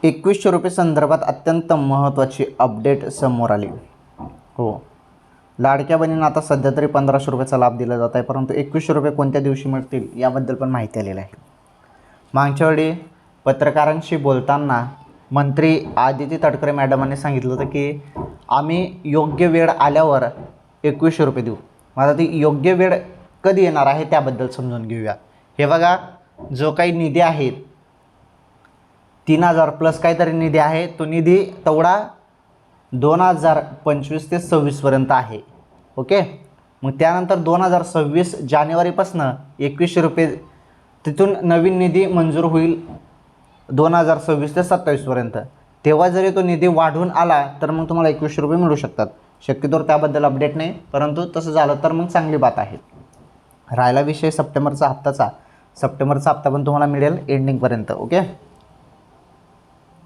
2100 रुपये संदर्भात अत्यंत महत्त्वाची अपडेट समोर आली. हो, लाडक्या बहिणींना आता सध्या तरी 1500 रुपयाचा लाभ दिला जात आहे, परंतु 2100 रुपये कोणत्या दिवशी मिळतील याबद्दल पण माहिती आलेली आहे. मागच्या वेळी पत्रकारांशी बोलताना मंत्री आदिती तटकरे मॅडमांनी सांगितलं होतं की आम्ही योग्य वेळ आल्यावर 2100 रुपये देऊ. मला ती योग्य वेळ कधी येणार आहे त्याबद्दल समजून घेऊया. हे बघा, जो काही निधी आहे 3000 प्लस काहीतरी निधी आहे, तो निधी तेवढा 2025 ते 26पर्यंत आहे. ओके, मग त्यानंतर 2026 जानेवारीपासून 2100 रुपये तिथून नवीन निधी मंजूर होईल 2026 ते 27पर्यंत. तेव्हा जरी तो निधी वाढून आला तर मग तुम्हाला 2100 रुपये मिळू शकतात. शक्यतोवर त्याबद्दल अपडेट नाही, परंतु तसं झालं तर मग चांगली बात आहे. राहिला विषय सप्टेंबरचा हप्ता पण तुम्हाला मिळेल एंडिंगपर्यंत. ओके.